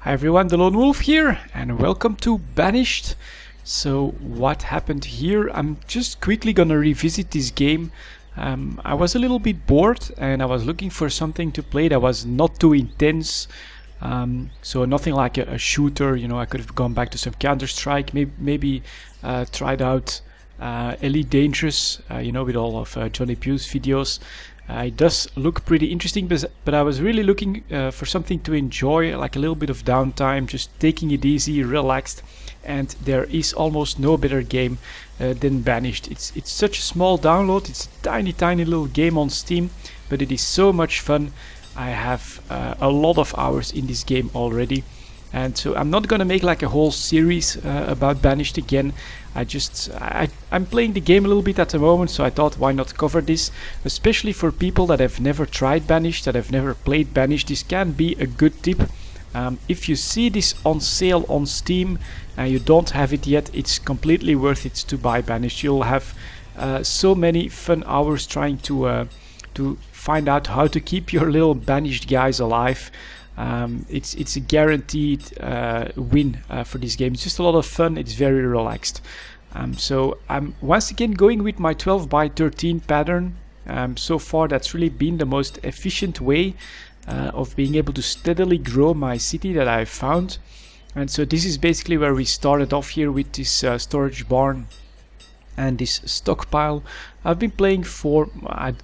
Hi everyone, delonewolf here, and welcome to Banished. So what happened here? I'm just quickly gonna revisit this game. I was a little bit bored and I was looking for something to play that was not too intense. So nothing like a shooter, you know. I could have gone back to some Counter-Strike, maybe tried out Elite Dangerous, you know, with all of Johnny Pugh's videos. It does look pretty interesting, but I was really looking for something to enjoy, like a little bit of downtime, just taking it easy, relaxed. And there is almost no better game than Banished. It's such a small download. It's a tiny little game on Steam, but it is so much fun. I have a lot of hours in this game already. And so I'm not gonna make like a whole series about Banished again. I'm playing the game a little bit at the moment, so I thought why not cover this, especially for people that have never tried Banished, that have never played Banished. This can be a good tip. If you see this on sale on Steam and you don't have it yet, it's completely worth it to buy Banished. You'll have so many fun hours trying to find out how to keep your little Banished guys alive. It's a guaranteed win for this game. It's just a lot of fun. It's very relaxed. So I'm once again going with my 12 by 13 pattern. So far that's really been the most efficient way of being able to steadily grow my city that I've found. And so this is basically where we started off here with this storage barn and this stockpile. I've been playing for, I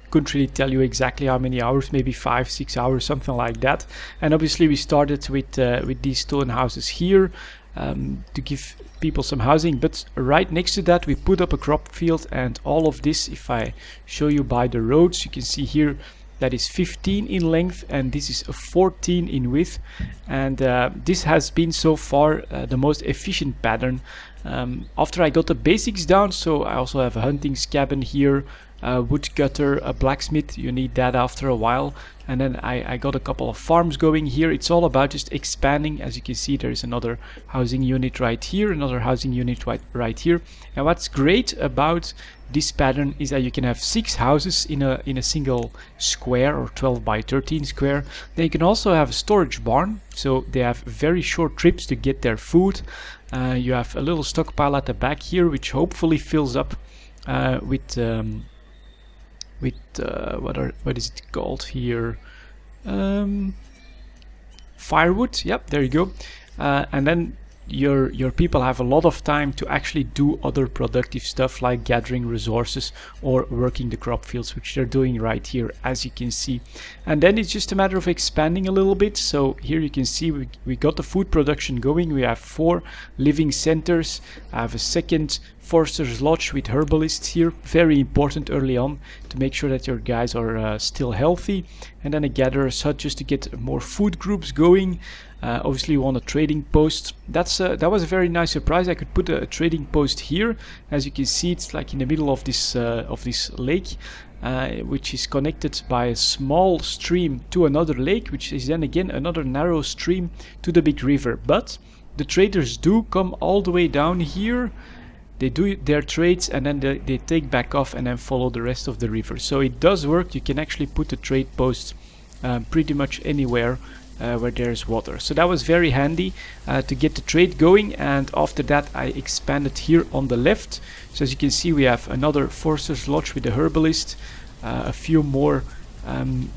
couldn't really tell you exactly how many hours, maybe 5-6 hours, something like that. And obviously we started with these stone houses here to give people some housing, but right next to that we put up a crop field, and all of this, if I show you by the roads, you can see here that is 15 in length and this is 14 in width, and this has been so far the most efficient pattern. After I got the basics down, so I also have a hunting cabin here, woodcutter, a blacksmith, you need that after a while, and then I got a couple of farms going here. It's all about just expanding. As you can see, there is another housing unit right here, another housing unit right here. And what's great about this pattern is that you can have 6 houses in a single square, or 12 by 13 square. Then you can also have a storage barn, so they have very short trips to get their food. You have a little stockpile at the back here, which hopefully fills up with what is it called here? Firewood. Yep, there you go. And then your people have a lot of time to actually do other productive stuff like gathering resources or working the crop fields, which they're doing right here, as you can see. And then it's just a matter of expanding a little bit. So here you can see we got the food production going. We have 4 living centers. I have a second Forester's Lodge with herbalists here, very important early on to make sure that your guys are still healthy. And then a gatherer's hut just to get more food groups going. Obviously you want a trading post. That was a very nice surprise. I could put a trading post here. As you can see, it's like in the middle of this lake, which is connected by a small stream to another lake, which is then again another narrow stream to the big river. But the traders do come all the way down here. They do their trades and then they take back off and then follow the rest of the river. So it does work. You can actually put a trade post pretty much anywhere where there's water. So that was very handy to get the trade going. And after that I expanded here on the left. So as you can see, we have another Forester's Lodge with a herbalist, a few more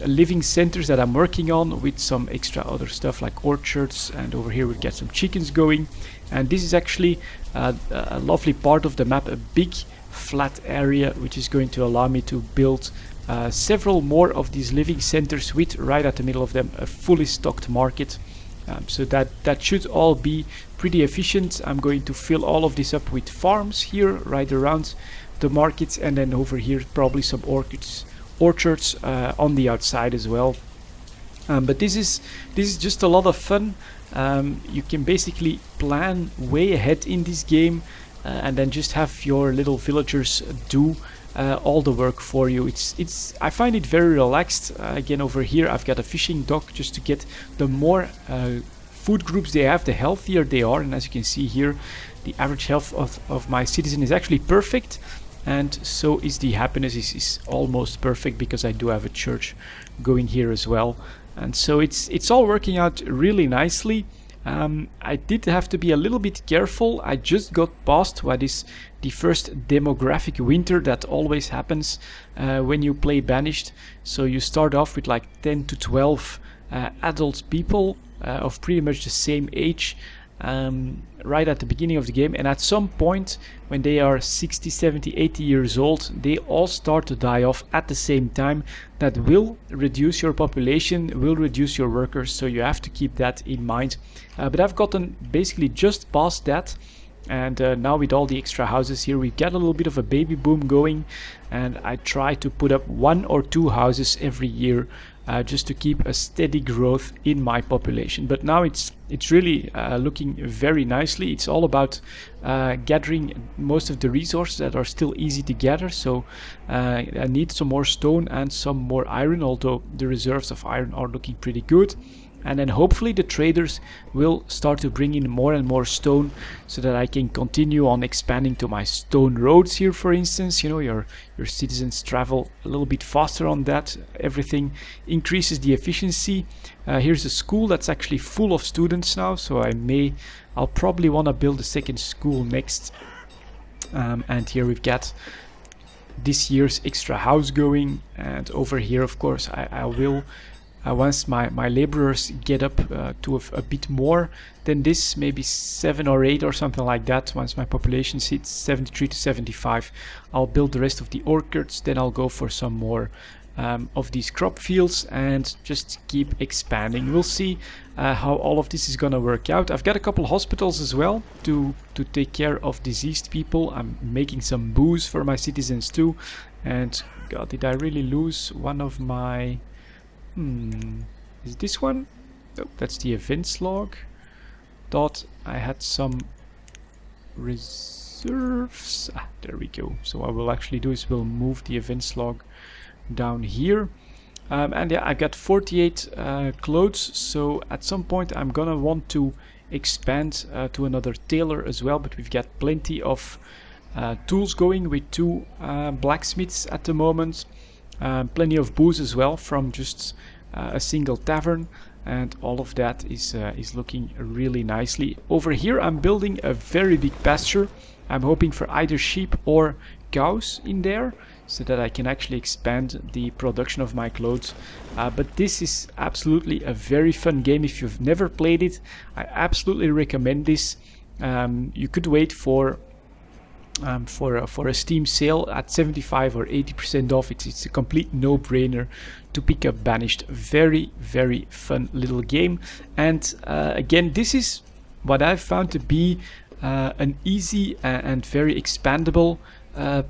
living centers that I'm working on with some extra other stuff like orchards, and over here we get some chickens going. And this is actually a lovely part of the map, a big flat area which is going to allow me to build several more of these living centers with, right at the middle of them, a fully stocked market. So that should all be pretty efficient. I'm going to fill all of this up with farms here right around the markets, and then over here probably some orchards on the outside as well. But this is just a lot of fun. You can basically plan way ahead in this game and then just have your little villagers do all the work for you. I find it very relaxed. Again, over here I've got a fishing dock just to get the more food groups they have, the healthier they are. And as you can see here, the average health of my citizen is actually perfect, and so is the happiness is almost perfect, because I do have a church going here as well. And so it's all working out really nicely. I did have to be a little bit careful. I just got past what is the first demographic winter that always happens when you play Banished. So you start off with like 10 to 12 adult people of pretty much the same age right at the beginning of the game, and at some point when they are 60, 70, 80 years old, they all start to die off at the same time. That will reduce your population, will reduce your workers, so you have to keep that in mind. But I've gotten basically just past that, and now with all the extra houses here, we get a little bit of a baby boom going, and I try to put up 1 or 2 houses every year just to keep a steady growth in my population. But now it's really looking very nicely. It's all about gathering most of the resources that are still easy to gather. So I need some more stone and some more iron, although the reserves of iron are looking pretty good. And then hopefully the traders will start to bring in more and more stone so that I can continue on expanding to my stone roads here, for instance. You know, your citizens travel a little bit faster on that. Everything increases the efficiency. Here's a school that's actually full of students now, so I'll probably want to build a second school next. And here we've got this year's extra house going, and over here, of course, I will once my laborers get up to a bit more than this, maybe 7 or 8 or something like that, once my population hits 73 to 75, I'll build the rest of the orchards. Then I'll go for some more of these crop fields and just keep expanding. We'll see how all of this is gonna work out. I've got a couple hospitals as well to take care of diseased people. I'm making some booze for my citizens too. And God, did I really lose one of my... is this one? Nope, that's the events log. Thought I had some reserves. There we go. So what we'll actually do is we'll move the events log down here. And yeah, I got 48 clothes, so at some point I'm gonna want to expand to another tailor as well, but we've got plenty of tools going with 2 blacksmiths at the moment. Plenty of booze as well from just a single tavern, and all of that is looking really nicely. Over here I'm building a very big pasture. I'm hoping for either sheep or cows in there so that I can actually expand the production of my clothes. But this is absolutely a very fun game. If you've never played it, I absolutely recommend this. You could wait for a Steam sale at 75 or 80% off. It's a complete no-brainer to pick up Banished. Very, very fun little game. And again, this is what I've found to be an easy and very expandable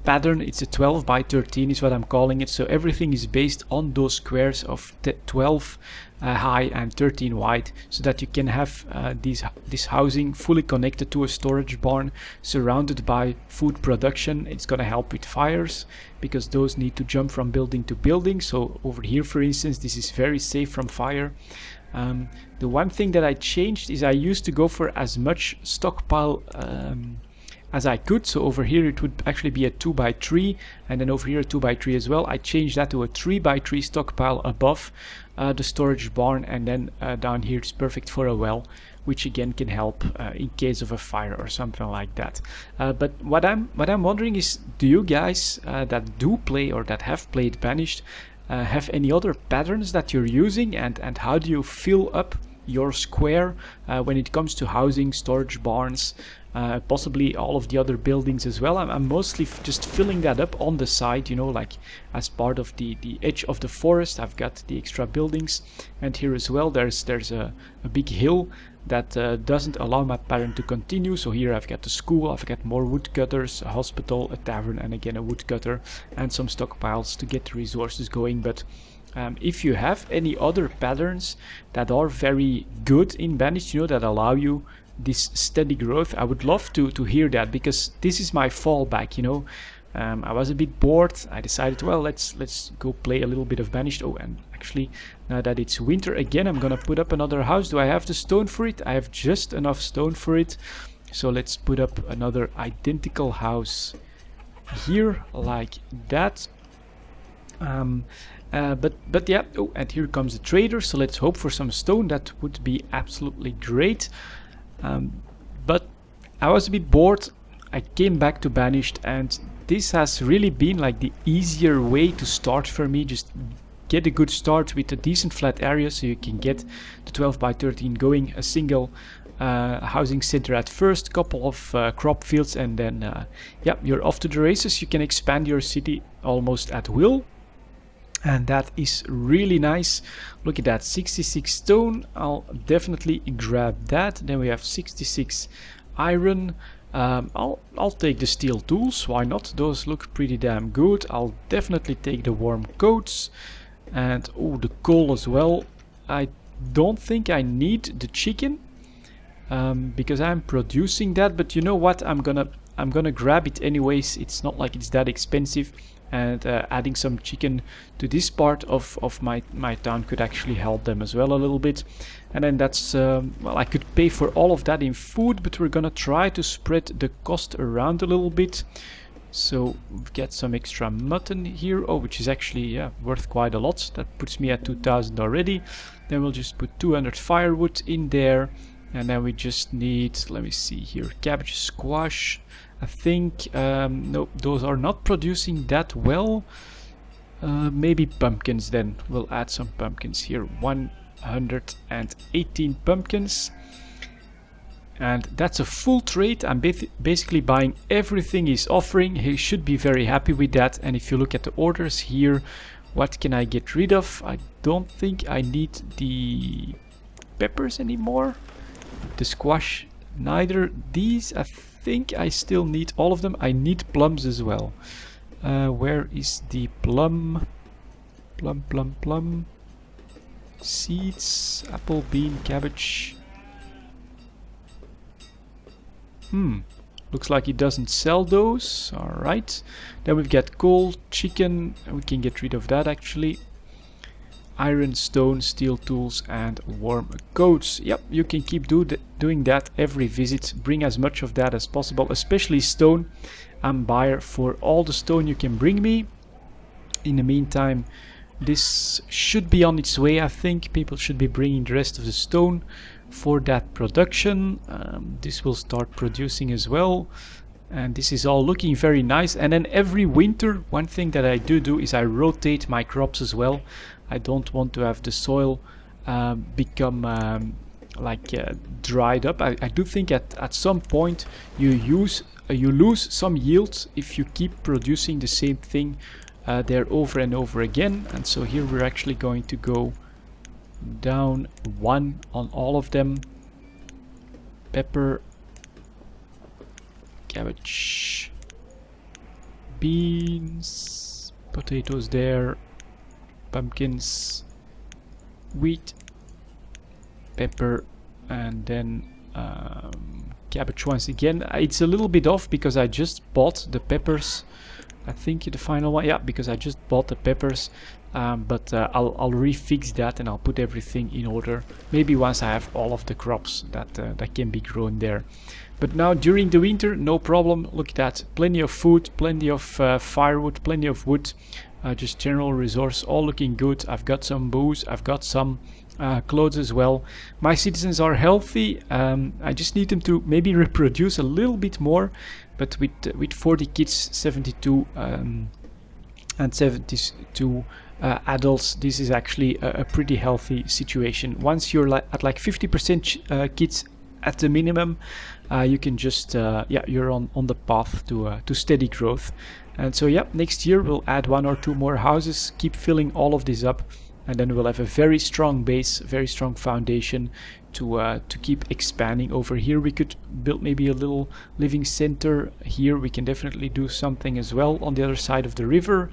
pattern. It's a 12 by 13 is what I'm calling it. So everything is based on those squares of 12 high and 13 wide, so that you can have this housing fully connected to a storage barn, surrounded by food production. It's going to help with fires, because those need to jump from building to building. So over here, for instance, this is very safe from fire. The one thing that I changed is I used to go for as much stockpile as I could. So over here it would actually be a 2 by 3, and then over here a 2 by 3 as well. I changed that to a 3 by 3 stockpile above the storage barn, and then down here it's perfect for a well, which again can help in case of a fire or something like that. But what I'm wondering is, do you guys that do play or that have played Banished have any other patterns that you're using, and how do you fill up your square when it comes to housing, storage barns, possibly all of the other buildings as well? I'm mostly just filling that up on the side, you know, like as part of the edge of the forest. I've got the extra buildings, and here as well there's a big hill that doesn't allow my pattern to continue. So here I've got the school, I've got more woodcutters, a hospital, a tavern, and again a woodcutter, and some stockpiles to get the resources going. But if you have any other patterns that are very good in Banished, you know, that allow you this steady growth, I would love to hear that, because this is my fallback, you know. I was a bit bored. I decided, well, let's go play a little bit of Banished. Oh, and actually, now that it's winter again, I'm gonna put up another house. Do I have the stone for it? I have just enough stone for it. So let's put up another identical house here, like that. But yeah, oh, and here comes the trader, so let's hope for some stone. That would be absolutely great. But I was a bit bored. I came back to Banished, and this has really been like the easier way to start for me. Just get a good start with a decent flat area so you can get the 12 by 13 going, a single housing center at first, couple of crop fields, and then yeah, you're off to the races. You can expand your city almost at will, and that is really nice. Look at that, 66 stone. I'll definitely grab that. Then we have 66 iron. I'll take the steel tools, why not? Those look pretty damn good. I'll definitely take the warm coats, and oh, the coal as well. I don't think I need the chicken because I'm producing that, but you know what, I'm gonna grab it anyways. It's not like it's that expensive, and adding some chicken to this part of my town could actually help them as well a little bit. And then that's well, I could pay for all of that in food, but we're gonna try to spread the cost around a little bit. So get some extra mutton here, oh, which is actually worth quite a lot. That puts me at 2000 already. Then we'll just put 200 firewood in there, and then we just need, let me see here, cabbage, squash. I think no, those are not producing that well. Maybe pumpkins then. We'll add some pumpkins here. 118 pumpkins. And that's a full trade. I'm basically buying everything he's offering. He should be very happy with that. And if you look at the orders here, what can I get rid of? I don't think I need the peppers anymore. The squash, neither. These, I think I still need all of them. I need plums as well. Where is the plum? Plum. Seeds, apple, bean, cabbage. Looks like he doesn't sell those. Alright. Then we've got coal, chicken. We can get rid of that actually. Iron, stone, steel tools, and warm coats. Yep, you can keep doing that every visit. Bring as much of that as possible, especially stone. I'm buyer for all the stone you can bring me. In the meantime, this should be on its way. I think people should be bringing the rest of the stone for that production. This will start producing as well, and this is all looking very nice. And then every winter, one thing that I do is I rotate my crops as well. I don't want to have the soil become dried up. I do think at some point you lose some yields if you keep producing the same thing there over and over again. And so here we're actually going to go down 1 on all of them. Pepper, cabbage, beans, potatoes there, pumpkins, wheat, pepper, and then cabbage once again. It's a little bit off because I just bought the peppers. I think the final one, yeah, because I just bought the peppers. But I'll refix that and I'll put everything in order. Maybe once I have all of the crops that can be grown there. But now during the winter, no problem. Look at that, plenty of food, plenty of firewood, plenty of wood. Just general resource, all looking good. I've got some booze, I've got some clothes as well. My citizens are healthy. I just need them to maybe reproduce a little bit more. But with 40 kids, 72 and 72 adults, this is actually a pretty healthy situation. Once you're at like 50% kids at the minimum, you can just you're on the path to steady growth. And so yeah, next year we'll add 1 or 2 more houses, keep filling all of this up, and then we'll have a very strong base, very strong foundation to keep expanding. Over here we could build maybe a little living center. Here we can definitely do something as well on the other side of the river.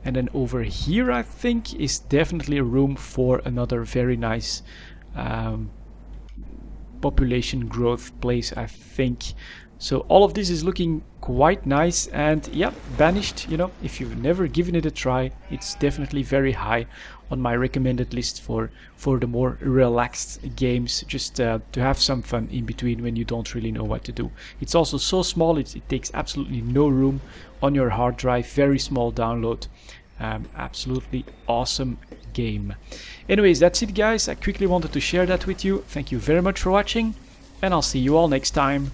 And then over here I think is definitely a room for another very nice population growth place, I think. So all of this is looking quite nice, and yeah, Banished, you know, if you've never given it a try, it's definitely very high on my recommended list for the more relaxed games, just to have some fun in between when you don't really know what to do. It's also so small, it takes absolutely no room on your hard drive, very small download. Absolutely awesome game. Anyways, that's it guys. I quickly wanted to share that with you. Thank you very much for watching, and I'll see you all next time.